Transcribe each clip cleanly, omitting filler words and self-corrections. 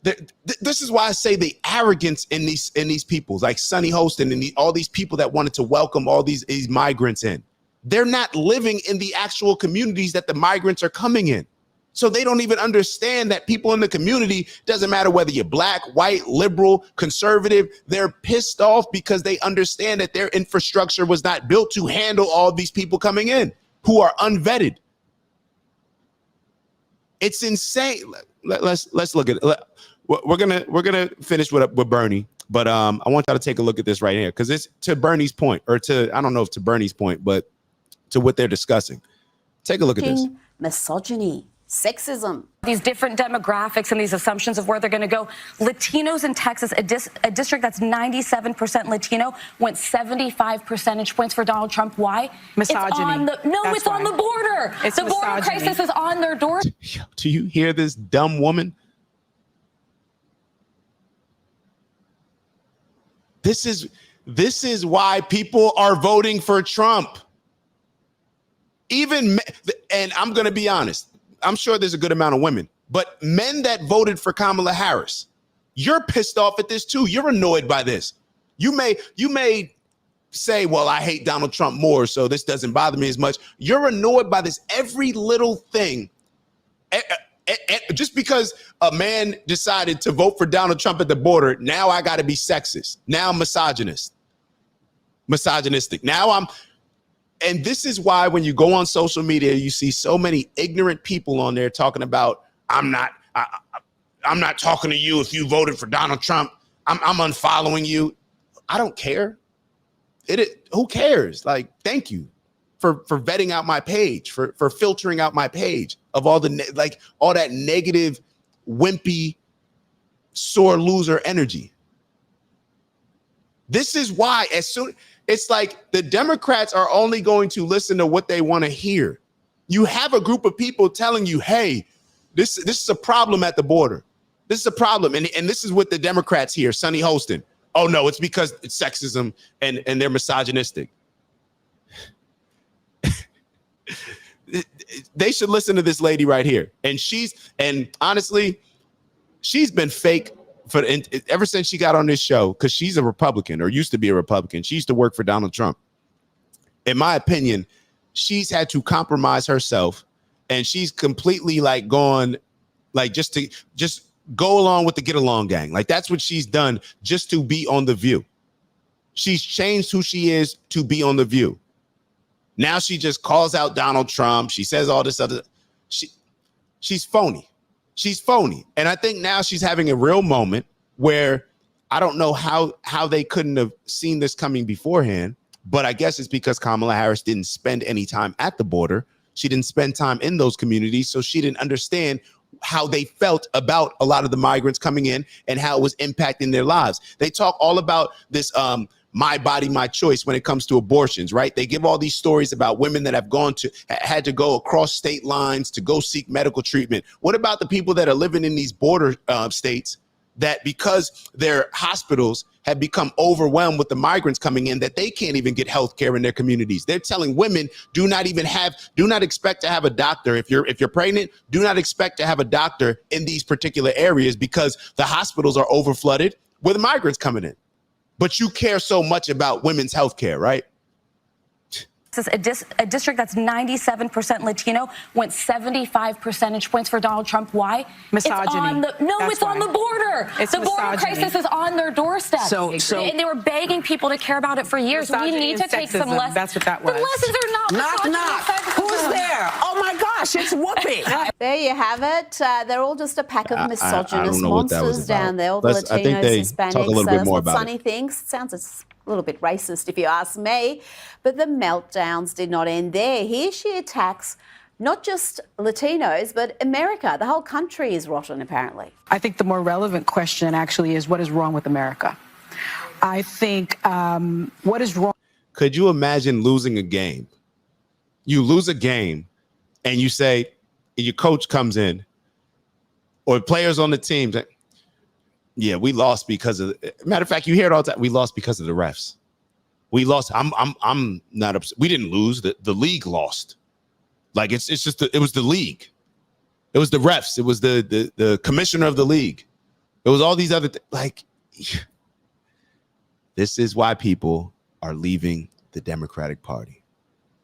This is why I say the arrogance in these people, like Sonny Hostin and all these people that wanted to welcome all these migrants in. They're not living in the actual communities that the migrants are coming in. So they don't even understand that people in the community, doesn't matter whether you're black, white, liberal, conservative, they're pissed off because they understand that their infrastructure was not built to handle all these people coming in who are unvetted. It's insane. Let's look at it. We're gonna finish with Bernie, but I want y'all to take a look at this right here because it's to Bernie's point, or to, I don't know if to Bernie's point, but to what they're discussing. Take a look at this. Misogyny, sexism. These different demographics and these assumptions of where they're going to go. Latinos in Texas, a district that's 97% Latino, went 75 percentage points for Donald Trump. Why? Misogyny. It's on the border. It's the border misogyny. crisis is on their door. Do you hear this dumb woman? This is why people are voting for Trump. Even, and I'm going to be honest, I'm sure there's a good amount of women, but men that voted for Kamala Harris, you're pissed off at this too. You're annoyed by this. You may say, well, I hate Donald Trump more, so this doesn't bother me as much. You're annoyed by this every little thing. Just because a man decided to vote for Donald Trump at the border, now I got to be sexist. Now I'm misogynistic. Now and this is why when you go on social media, you see so many ignorant people on there talking about, I'm not talking to you if you voted for Donald Trump. I'm unfollowing you. I don't care. Who cares? Like, thank you for vetting out my page, for filtering out my page of all all that negative, wimpy, sore loser energy. This is why it's like the Democrats are only going to listen to what they want to hear. You have a group of people telling you, hey, this is a problem at the border. This is a problem. And this is what the Democrats hear, Sonny Hostin. Oh, no, it's because it's sexism and they're misogynistic. They should listen to this lady right here. And honestly, she's been fake ever since she got on this show, because she's a Republican, or used to be a Republican. She used to work for Donald Trump. In my opinion, she's had to compromise herself, and she's completely gone just go along with the get along gang. Like, that's what she's done just to be on The View. She's changed who she is to be on The View. Now she just calls out Donald Trump. She says all this other. She's phony. She's phony. And I think now she's having a real moment where I don't know how they couldn't have seen this coming beforehand, but I guess it's because Kamala Harris didn't spend any time at the border. She didn't spend time in those communities, so she didn't understand how they felt about a lot of the migrants coming in and how it was impacting their lives. They talk all about this my body, my choice when it comes to abortions, right? They give all these stories about women that have had to go across state lines to go seek medical treatment. What about the people that are living in these border states that, because their hospitals have become overwhelmed with the migrants coming in, that they can't even get health care in their communities? They're telling women, do not expect to have a doctor. If you're pregnant, do not expect to have a doctor in these particular areas because the hospitals are overflooded with migrants coming in. But you care so much about women's health care, right? A district that's 97% Latino went 75 percentage points for Donald Trump. Why? Misogyny. It's on the border. It's the border crisis is on their doorstep. So and they were begging people to care about it for years. We need to take some lessons. That's what that was. The lessons are not. Knock. Who's there? Oh my gosh, it's Whoopi. There you have it. They're all just a pack of misogynist monsters down there. All the Latinos, Hispanics. Talk a little bit more what about Sonny thinks. Sounds a little bit racist, if you ask me. But the meltdowns did not end there. Here she attacks not just Latinos, but America. The whole country is rotten, apparently. I think the more relevant question actually is, what is wrong with America? I think what is wrong. Could you imagine losing a game? You lose a game and you say, your coach comes in, or players on the team, yeah, we lost because of, matter of fact, you hear it all the time. We lost because of the refs. We lost. I'm not upset. We didn't lose. The league lost. Like, it's just it was the league. It was the refs. It was the commissioner of the league. It was all these other this is why people are leaving the Democratic Party,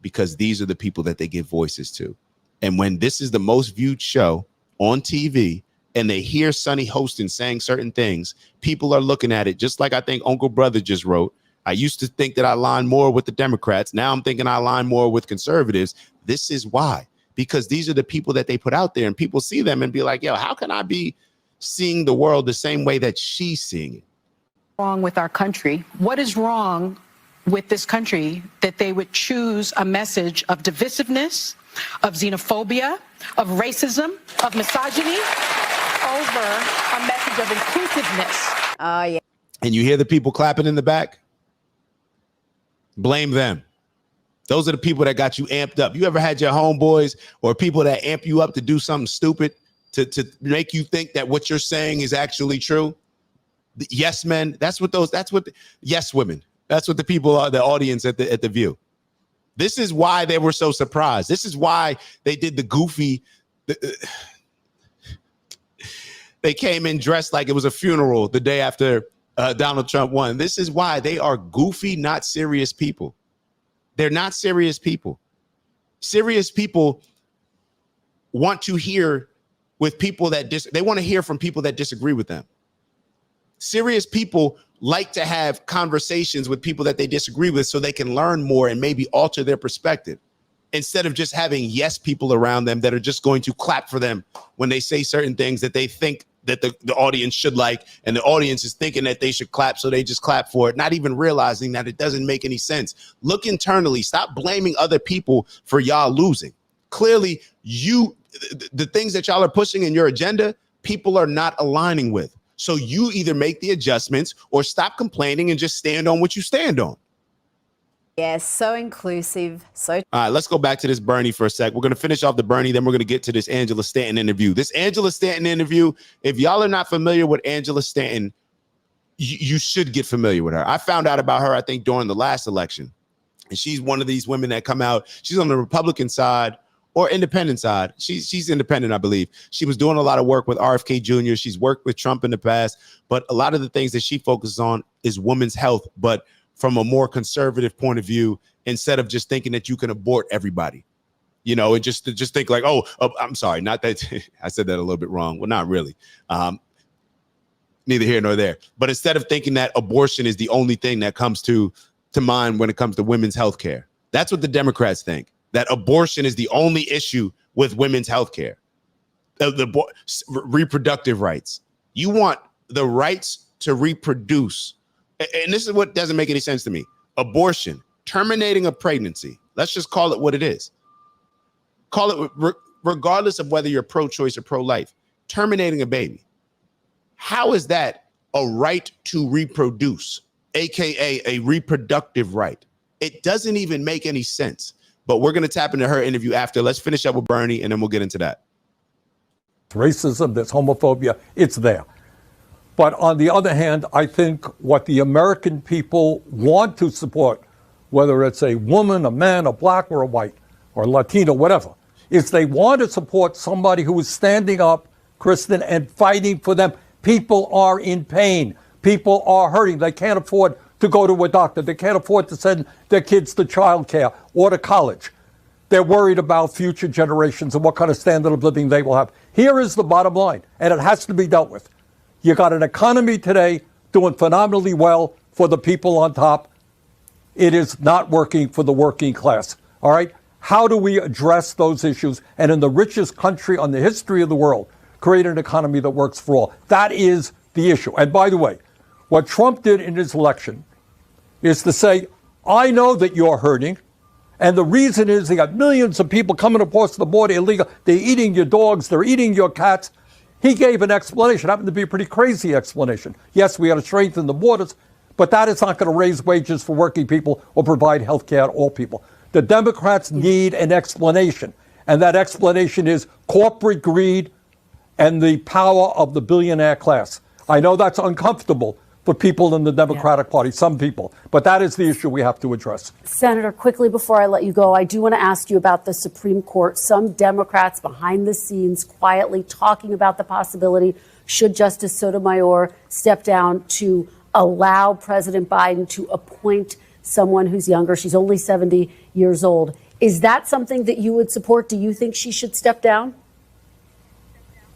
because these are the people that they give voices to. And when this is the most viewed show on TV and they hear Sonny Hostin saying certain things, people are looking at it just like I think Uncle Brother just wrote. I used to think that I align more with the Democrats. Now I'm thinking I align more with conservatives. This is why, because these are the people that they put out there, and people see them and be like, yo, how can I be seeing the world the same way that she's seeing it? Wrong with our country? What is wrong with this country that they would choose a message of divisiveness, of xenophobia, of racism, of misogyny over a message of inclusiveness? Oh, yeah. And you hear the people clapping in the back? Blame them. Those are the people that got you amped up. You ever had your homeboys or people that amp you up to do something stupid to make you think that what you're saying is actually true? The yes men, yes women. That's what the people are, the audience at the View. This is why they were so surprised. This is why they did the goofy. They came in dressed like it was a funeral the day after Donald Trump won. This is why they are goofy, not serious people. They're not serious people. Serious people want to hear with people that they want to hear from people that disagree with them. Serious people like to have conversations with people that they disagree with so they can learn more and maybe alter their perspective, instead of just having yes people around them that are just going to clap for them when they say certain things that they think that the audience should like, and the audience is thinking that they should clap, so they just clap for it, not even realizing that it doesn't make any sense. Look internally. Stop blaming other people for y'all losing. Clearly, the things that y'all are pushing in your agenda, people are not aligning with. So you either make the adjustments or stop complaining and just stand on what you stand on. Yes, so inclusive. So. All right, let's go back to this Bernie for a sec. We're going to finish off the Bernie, then we're going to get to this Angela Stanton interview. This Angela Stanton interview, if y'all are not familiar with Angela Stanton, you should get familiar with her. I found out about her, I think, during the last election. And she's one of these women that come out. She's on the Republican side or independent side. She's independent, I believe. She was doing a lot of work with RFK Jr. She's worked with Trump in the past, but a lot of the things that she focuses on is women's health, but from a more conservative point of view, instead of just thinking that you can abort everybody, and just think like, I'm sorry, not that I said that a little bit wrong. Well, not really. Neither here nor there. But instead of thinking that abortion is the only thing that comes to mind when it comes to women's health care, that's what the Democrats think, that abortion is the only issue with women's health care, the reproductive rights. You want the rights to reproduce. And this is what doesn't make any sense to me. Abortion, terminating a pregnancy. Let's just call it what it is. Call it, regardless of whether you're pro-choice or pro-life, terminating a baby. How is that a right to reproduce, AKA a reproductive right? It doesn't even make any sense. But we're going to tap into her interview after. Let's finish up with Bernie, and then we'll get into that. Racism, there's homophobia, it's there. But on the other hand, I think what the American people want to support, whether it's a woman, a man, a black or a white or Latino, whatever, is they want to support somebody who is standing up, Kristen, and fighting for them. People are in pain. People are hurting. They can't afford to go to a doctor. They can't afford to send their kids to childcare or to college. They're worried about future generations and what kind of standard of living they will have. Here is the bottom line, and it has to be dealt with. You got an economy today doing phenomenally well for the people on top. It is not working for the working class. All right? How do we address those issues? And in the richest country on the history of the world, create an economy that works for all. That is the issue. And by the way, what Trump did in his election is to say, I know that you're hurting. And the reason is they got millions of people coming across the border illegal. They're eating your dogs. They're eating your cats. He gave an explanation, happened to be a pretty crazy explanation. Yes, we got to strengthen the borders, but that is not going to raise wages for working people or provide health care to all people. The Democrats need an explanation, and that explanation is corporate greed and the power of the billionaire class. I know that's uncomfortable for people in the Democratic Party, some people, but that is the issue we have to address. Senator, quickly before I let you go, I do want to ask you about the Supreme Court. Some Democrats behind the scenes quietly talking about the possibility Should Justice Sotomayor step down to allow President Biden to appoint someone who's younger? She's only 70 years old. Is that something that you would support? Do you think she should step down?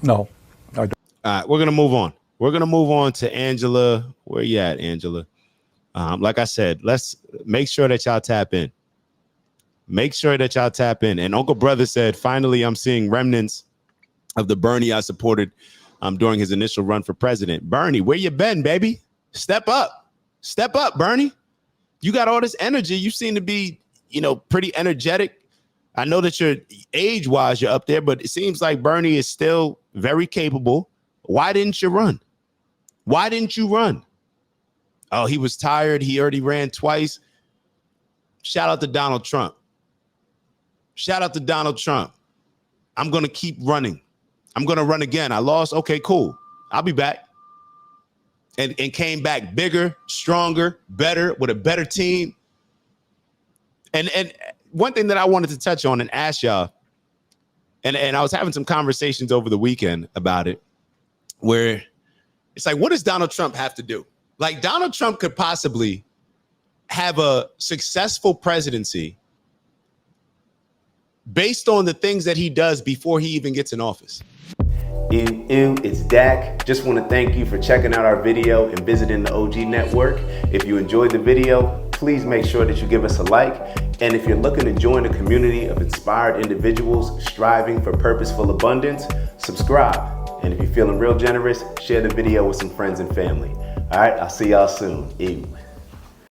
No, I don't. All right, we're going to move on. We're going to move on to Angela. Where you at, Angela? Like I said, let's make sure that y'all tap in. Make sure that y'all tap in. And Uncle Brother said, finally, I'm seeing remnants of the Bernie I supported during his initial run for president. Bernie, where you been, baby? Step up. Step up, Bernie. You got all this energy. You seem to be, pretty energetic. I know that you're age-wise, you're up there, but it seems like Bernie is still very capable. Why didn't you run? Why didn't you run? Oh, he was tired. He already ran twice. Shout out to Donald Trump. Shout out to Donald Trump. I'm going to keep running. I'm going to run again. I lost. Okay, cool. I'll be back. And came back bigger, stronger, better, with a better team. And one thing that I wanted to touch on and ask y'all, and I was having some conversations over the weekend about it, where it's like, what does Donald Trump have to do? Like, Donald Trump could possibly have a successful presidency based on the things that he does before he even gets in office. It's Dak. Just want to thank you for checking out our video and visiting the OG Network. If you enjoyed the video, please make sure that you give us a like. And if you're looking to join a community of inspired individuals striving for purposeful abundance, subscribe. And if you're feeling real generous, share the video with some friends and family. All right, I'll see y'all soon. Ew.